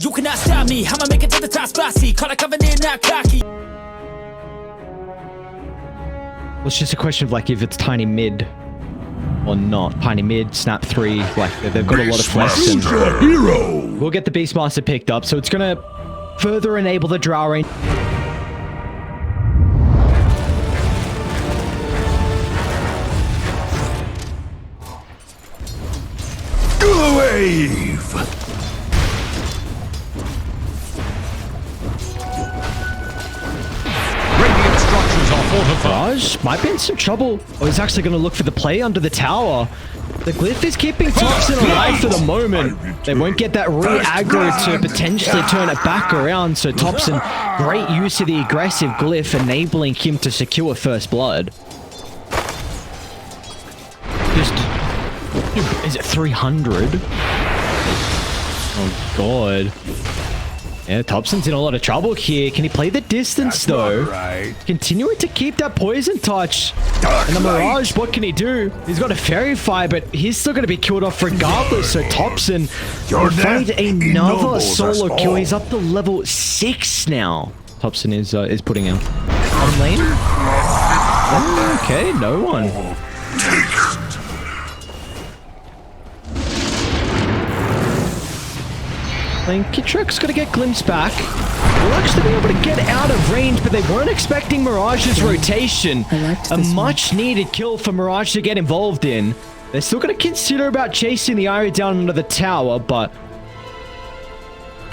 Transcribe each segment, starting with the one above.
You cannot stop me, I'ma make it to the top spicy. Call it coming in, not cocky. Well, it's just a question of like if it's tiny mid or not. Tiny mid, snap 3, like they've got a lot of flex. And we'll get the Beastmaster picked up, so it's gonna further enable the draw range. Wave! Radiant structures are fortified. Mirage might be in some trouble. Oh, he's actually going to look for the play under the tower. The glyph is keeping Topson alive for the moment. They won't get that re-aggro to potentially turn it back around. So Topson, great use of the aggressive glyph, enabling him to secure first blood. Just... Is it 300? Oh, God. Yeah, Topson's in a lot of trouble here. Can he play the distance, though? Right. Continuing to keep that poison touch. And the Mirage, what can he do? He's got a Fairy Fire, but he's still going to be killed off regardless. So Topson will find another solo kill. He's up to level 6 now. Topson is putting out. On lane? Okay, no one. Kitrak's got to get Glimpse back. We'll actually be able to get out of range, but they weren't expecting Mirage's rotation. A much-needed kill for Mirage to get involved in. They're still going to consider about chasing the Irie down under the tower, but...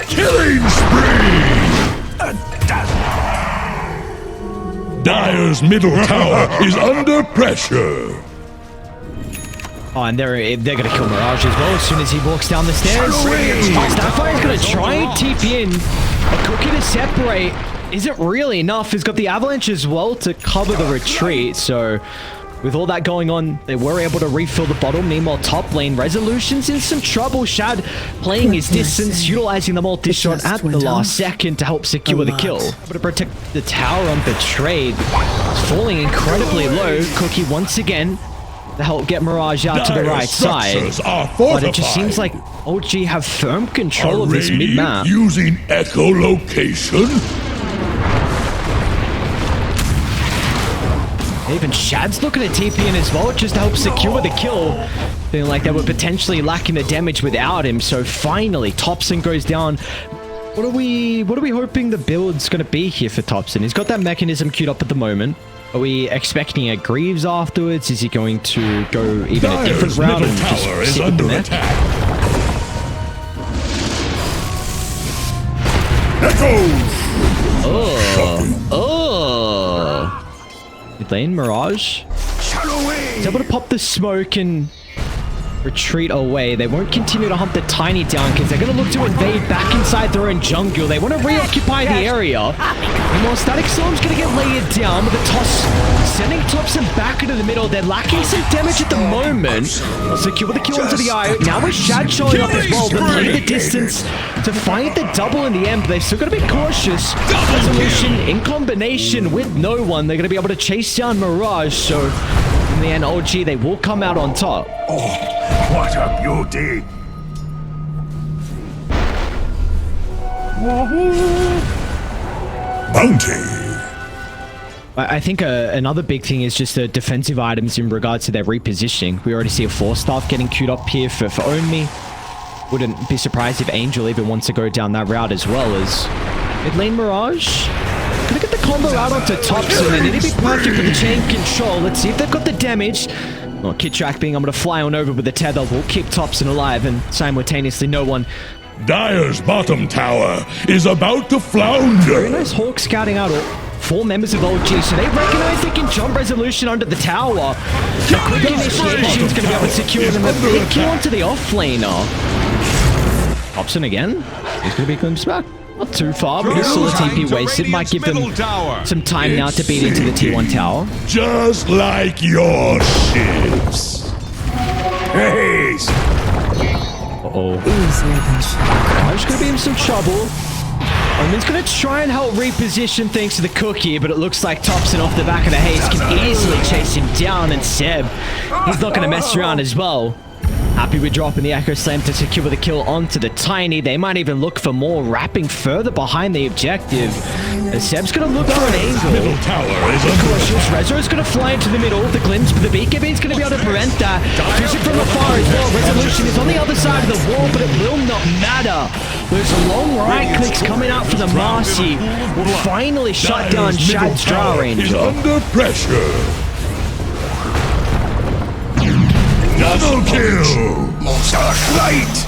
Killing spree! Dire's middle tower is under pressure. Oh, and they're going to kill Mirage as well as soon as he walks down the stairs. Starfire's going to try and TP in. A cookie to separate isn't really enough. He's got the Avalanche as well to cover the retreat. So, with all that going on, they were able to refill the bottom. Meanwhile, top lane, Resolution's in some trouble. Shad playing his distance, utilizing the multi shot at the last second to help secure the kill. Able to protect the tower on Betrayed. It's falling incredibly low. Cookie once again to help get Mirage out to the right side. But it just seems like OG have firm control of this mid-map. Using echolocation? Even Shad's looking at TP in as well, just to help secure the kill. Feeling like they were potentially lacking the damage without him. So finally, Topson goes down. What are we hoping the build's going to be here for Topson? He's got that mechanism queued up at the moment. Are we expecting a Greaves afterwards? Is he going to go even a different route and just sit with the mech? Mid lane, Mirage. He's able to pop the smoke and retreat away. They won't continue to hunt the Tiny down because they're going to look to invade back inside their own jungle. They want to reoccupy the area. And while Static Storm's going to get layered down with a toss, sending Topson back into the middle. They're lacking some damage at the moment. They'll secure the kill into the eye. Now with Shad showing up as well, but play the distance to find the double in the end. But they've still got to be cautious. Resolution in combination with no one. They're going to be able to chase down Mirage. So in the end, OG, they will come out on top. Oh, what a beauty! Bounty! I think another big thing is just the defensive items in regards to their repositioning. We already see a 4-staff getting queued up here for Own Me. Wouldn't be surprised if Angel even wants to go down that route as well as mid lane Mirage. Gonna get the combo out onto Topson. They need to be perfect for the chain control. Let's see if they've got the damage. Well, Kitrak being able to fly on over with the tether will keep Topson alive, and simultaneously no one. Dire's bottom tower is about to flounder. Very nice Hawk scouting out all 4 members of OG, so they recognize they can jump Resolution under the tower. A quick initiation is going to be able to secure them a big kill onto the offlaner. Topson again. He's going to be glimpsed back. Not too far, but he's still a TP wasted. Might give them some time now to beat into the T1 tower. Just like your ships. Hey! Uh-oh. Mirage going to be in some trouble. Omen's going to try and help reposition things to the cookie, but it looks like Topson off the back of the haste can easily chase him down, and Seb, he's not going to mess around as well. Happy with dropping the Echo Slam to secure the kill onto the Tiny. They might even look for more, wrapping further behind the objective. As Seb's going to look for an angle. Middle tower is Cautious. Rezo's going to fly into the middle of the glimpse, but the BKB is going to be able to prevent that. Vision from afar as well. Resolution is on the other side of the wall, but it will not matter. Those long right clicks coming out from the Marcy will finally shut down Shad's Draw Ranger. Is under pressure. Double kill! Monster Flight!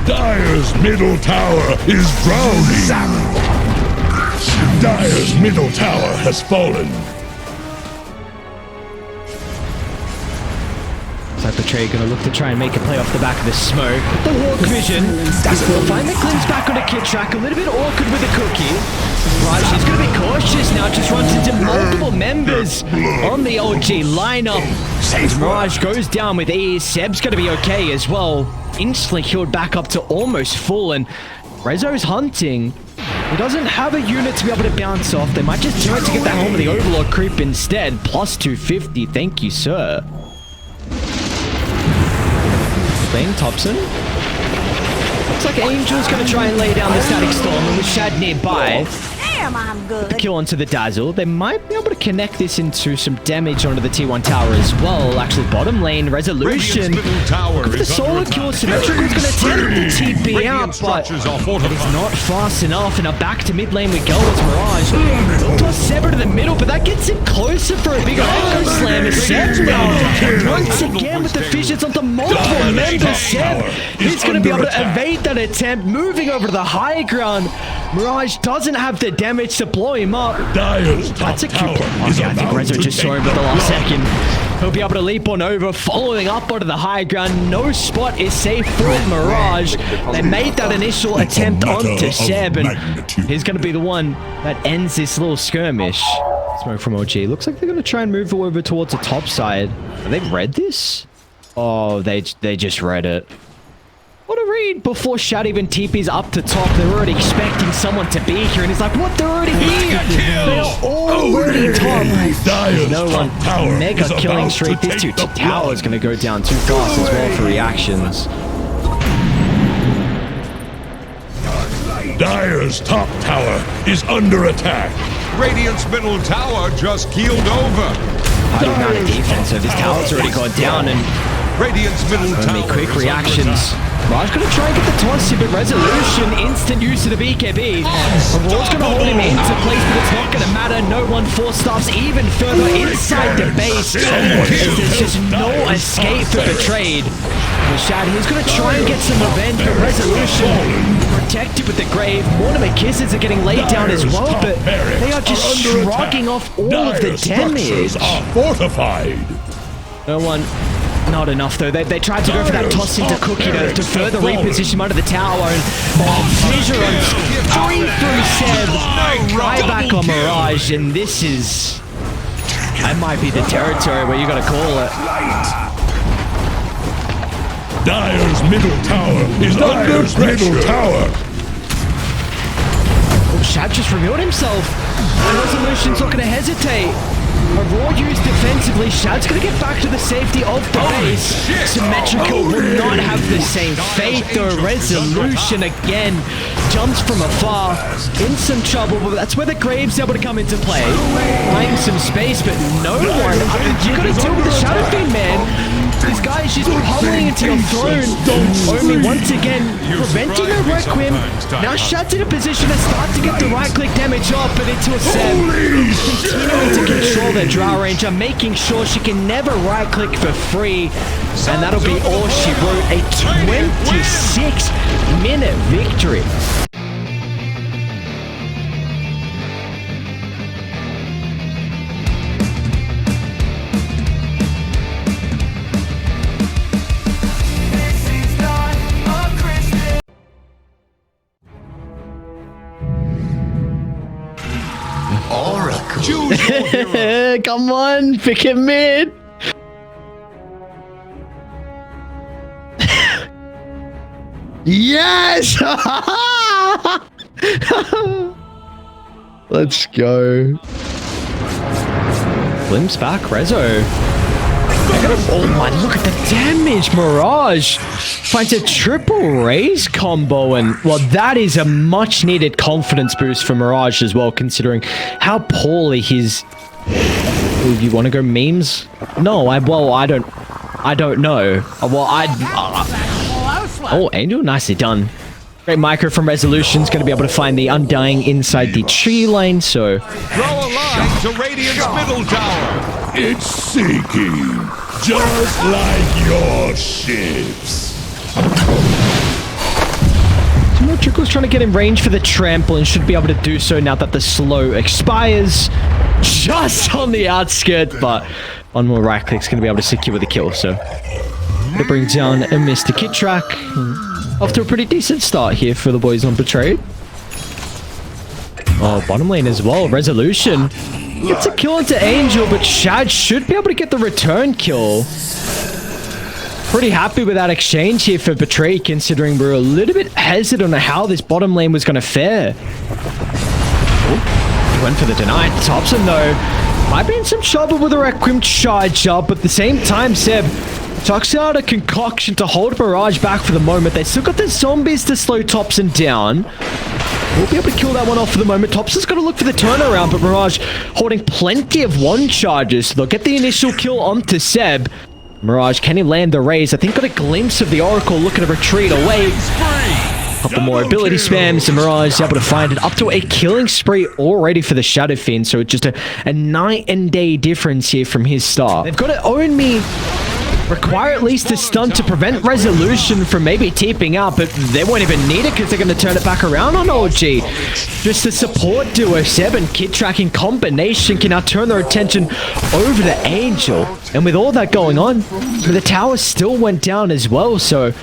Dire's middle tower is drowning. Dire's middle tower has fallen. Betray going to look to try and make a play off the back of the smoke. The Hawk Vision. We'll find the glimpse back onto Kitrak. A little bit awkward with the cookie. Mirage is going to be cautious now. Just runs into multiple members on the OG lineup. As Mirage goes down with E. Seb's going to be okay as well. Instantly healed back up to almost full. And Rezo's hunting. He doesn't have a unit to be able to bounce off. They might just try to get that home with the Overlord creep instead. Plus 250. Thank you, sir. Playing Topson. Looks like Angel's going to try and lay down the Static Storm, and with Shad nearby. Damn, I'm good. The kill onto the Dazzle. They might be able to connect this into some damage onto the T1 tower as well. Actually, bottom lane, Resolution. With the solo kill, SymetricaL's going to attempt the TP out, but it's not fast enough. And now back to mid lane we go as Mirage. Toss Sever to the middle, but that gets him closer for a bigger Echo Slam. As Seb now, once again with the fishes onto multiple members. Seb is going to be able to evade that attempt, moving over to the high ground. Mirage doesn't have the damage to blow him up. That's a cute one. Okay, I think Rezo just saw him at the last second. He'll be able to leap on over, following up onto the high ground. No spot is safe for Mirage. They made that initial attempt onto Seb, and he's going to be the one that ends this little skirmish. Smoke from OG. Looks like they're going to try and move over towards the top side. Have they read this? Oh, they just read it. What a read! Before Shad even TP's up to top, they're already expecting someone to be here, and he's like, what? They're already here! They're already top! No one. Mega killing streak. This two towers gonna go down too fast as well for reactions. Dire's top tower is under attack. Radiant's middle tower just keeled over. High amount of defense, so this tower's already gone down, and Radiant's middle tower. Only quick reactions. Raj gonna try and get the toss here, but Resolution, instant use of the BKB. Aurora's gonna hold him into place, but it's not gonna matter. No one four-staffs even further inside the base. There's just no escape for Betrayed. And Shad, he's gonna try and get some revenge, but Resolution protected with the grave. Mortimer Kisses are getting laid down as well, but they are just shrugging off all of the damage. Are fortified. No one. Not enough though. They tried to go for that toss into Cookie to further reposition him under the tower, and Fissure straight through Seb. Right back on Mirage, and this is... that might be the territory where you gotta call it. Dire's middle tower is under middle tower. Oh, Shad just revealed himself. And Resolution's not gonna hesitate. A raw use defensively. Shad's going to get back to the safety of the base. SymetricaL will not have the same fate though. Resolution again jumps from afar. In some trouble, but that's where the Grave's able to come into play. Buying some space, but no one. You got to deal with the Shadow Fiend, man. This guy is just pummeling into your throne. Only once again preventing the Requiem. Now Shad's in a position to start to get the right click damage off, but into a Seb. Continuing to control their Draw Ranger, making sure she can never right click for free. And that'll be all she wrote. A 26-minute victory. Come on, pick him mid. Yes! Let's go. Glimpse back, Rezo. Oh my, look at the damage. Mirage finds a triple raise combo, and well, that is a much needed confidence boost for Mirage as well, considering how poorly his... Ooh, you want to go memes? No, I don't know. Oh, Angel, nicely done. Great micro from Resolution's going to be able to find the Undying inside the tree lane, so... Throw a line to Radiant's middle tower. It's sinking, just like your ships. SymetricaL's trying to get in range for the trample and should be able to do so now that the slow expires. Just on the outskirts, but one more right click's going to be able to secure the kill, so... It brings down a Mr. Kitrak. Off to a pretty decent start here for the boys on Betrayed. Oh, bottom lane as well. Resolution gets a kill into Angel, but Shad should be able to get the return kill. Pretty happy with that exchange here for Betrayed, considering we're a little bit hesitant on how this bottom lane was going to fare. He went for the deny. Topson, though, might be in some trouble with a Requiem charge up, but at the same time, Seb tucks out a concoction to hold Mirage back for the moment. They still got the zombies to slow Topson down. We'll be able to kill that one off for the moment. Topson's got to look for the turnaround, but Mirage holding plenty of one charges. They'll get the initial kill onto Seb. Mirage, can he land the raise? I think got a glimpse of the Oracle looking to retreat away. Couple more ability spams, and Mirage is able to find it. Up to a killing spree already for the Shadow Fiend, so it's just a night and day difference here from his start. They've got to own me. Require at least a stun to prevent Resolution from maybe TPing out, but they won't even need it because they're going to turn it back around on OG. Just the support duo, Seb and Kitrak in combination can now turn their attention over to Angel. And with all that going on, the tower still went down as well, so...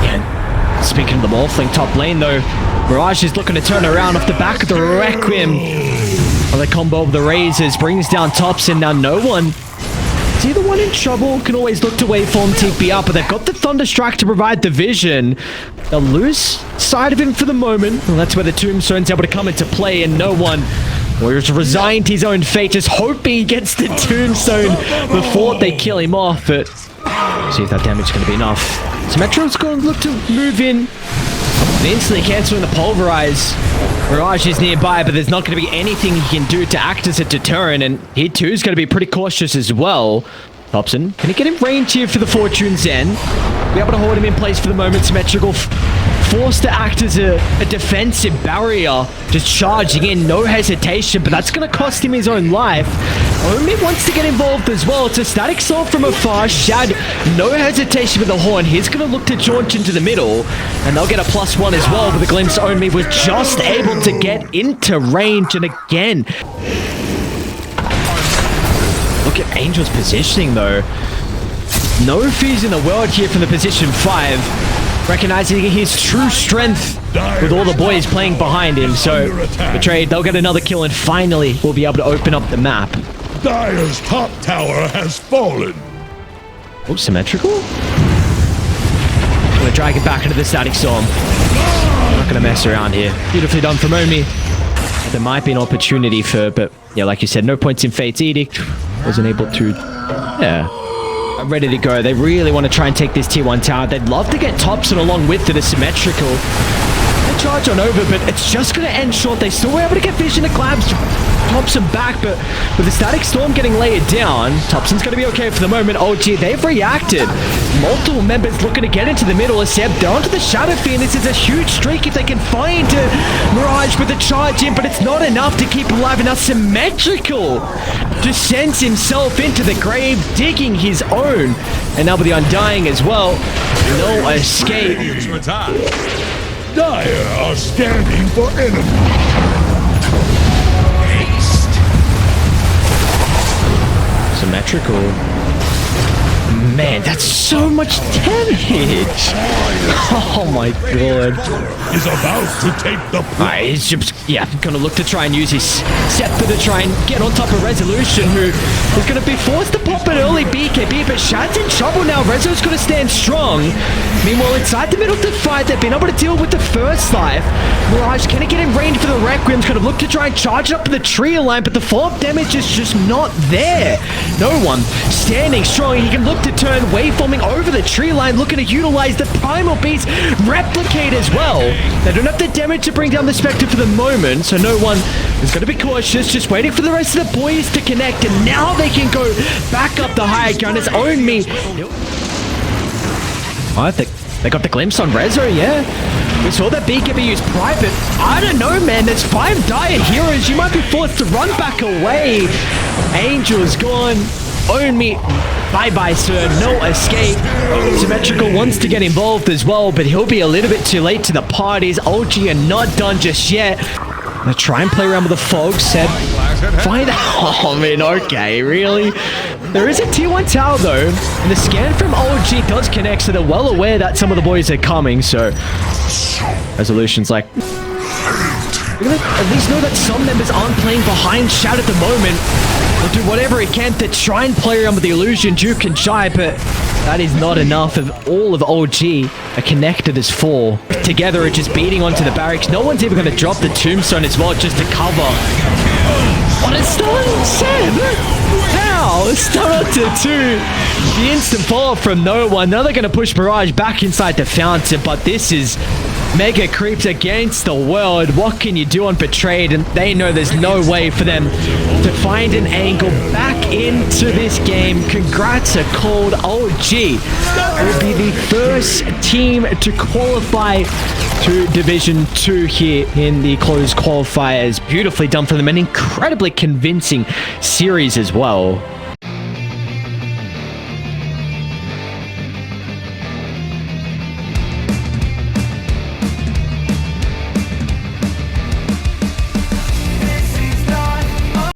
Yeah. Speaking of the Morphling top lane though, Mirage is looking to turn around off the back of the Requiem. Well, the combo of the Razors brings down Topson. Now no one is either one in trouble. Can always look to waveform TP up, but they've got the Thunderstrike to provide the vision. They'll lose sight of him for the moment. And that's where the Tombstone's able to come into play, and no one was resigned to his own fate, just hoping he gets the Tombstone before they kill him off. But see if that damage is going to be enough. SymetricaL's going to look to move in. And instantly canceling the Pulverize. Mirage is nearby, but there's not going to be anything he can do to act as a deterrent, and he too is going to be pretty cautious as well. Topson, can he get in range here for the Fortune Zen? Be able to hold him in place for the moment. SymetricaL forced to act as a defensive barrier, just charging in, no hesitation, but that's going to cost him his own life. Omi wants to get involved as well. It's a static sword from afar. Shad, no hesitation with the horn. He's going to look to launch into the middle, and they'll get a +1 as well. But the glimpse Omi was just able to get into range, and again, look at Angel's positioning though. No fears in the world here from the position 5. Recognizing his true strength with all the boys playing behind him. So, Betrayed, they'll get another kill, and finally we'll be able to open up the map. Dire's top tower has fallen. Oh, SymetricaL? Gonna drag it back into the static storm. Not gonna mess around here. Beautifully done from Omi. There might be an opportunity for, but yeah, like you said, no points in Fate's Edict. Wasn't able to, yeah. Ready to go. They really want to try and take this tier 1 tower. They'd love to get Topson along with it as SymetricaL. They charge on over, but it's just going to end short. They still were able to get vision to Clabs, Topson back, but with the static storm getting layered down, Topson's going to be okay for the moment. OG, they've reacted. Multiple members looking to get into the middle. Seb down to the Shadow Fiend. This is a huge streak if they can find Mirage with the charge in, but it's not enough to keep alive. And now SymetricaL just sends himself into the grave, digging his own. And now with the Undying as well, no escape. Dire are standing for enemy. SymetricaL man, that's so much damage. Oh my god. Is about to take the Alright, he's just, gonna look to try and use his scepter to try and get on top of Resolution, who is gonna be forced to pop an early BKB, but Shad's in trouble now. Rezo's gonna stand strong. Meanwhile, inside the middle to fight, they've been able to deal with the first life. Mirage, can he get in range for the Requiem's gonna look to try and charge it up in the tree line, but the follow-up damage is just not there. No one standing strong. He can look to turn waveforming over the tree line, looking to utilize the Primal Beast replicate as well. They don't have the damage to bring down the Spectre for the moment, so no one is going to be cautious, just waiting for the rest of the boys to connect, and now they can go back up the high ground. It's own me. I think they got the glimpse on Rezo, yeah. We saw that BKB use private. I don't know, man. There's 5 dire heroes. You might be forced to run back away. Angel's gone. Own me. Bye-bye, sir. No escape. SymetricaL wants to get involved as well, but he'll be a little bit too late to the parties. OG are not done just yet. Gonna try and play around with the fog. Said, find out. Oh, man, okay, really? There is a tier 1 tower, though, and the scan from OG does connect, so they're well aware that some of the boys are coming, so Resolution's like, we're gonna at least know that some members aren't playing behind Shad at the moment. We'll do whatever he can to try and play around with the illusion, Duke and Shy, but that is not enough. Of all of OG are connected as 4. Together are just beating onto the barracks. No one's even going to drop the tombstone as well just to cover. What a stun! Sam! How? Stun up to 2. The instant follow-up from no one. Now they're going to push Mirage back inside the fountain, but this is mega creeps against the world. What can you do on Betrayed? And they know there's no way for them to find an angle back into this game. Congrats are called. OG will be the first team to qualify to Division 2 here in the closed qualifiers. Beautifully done for them. An incredibly convincing series as well.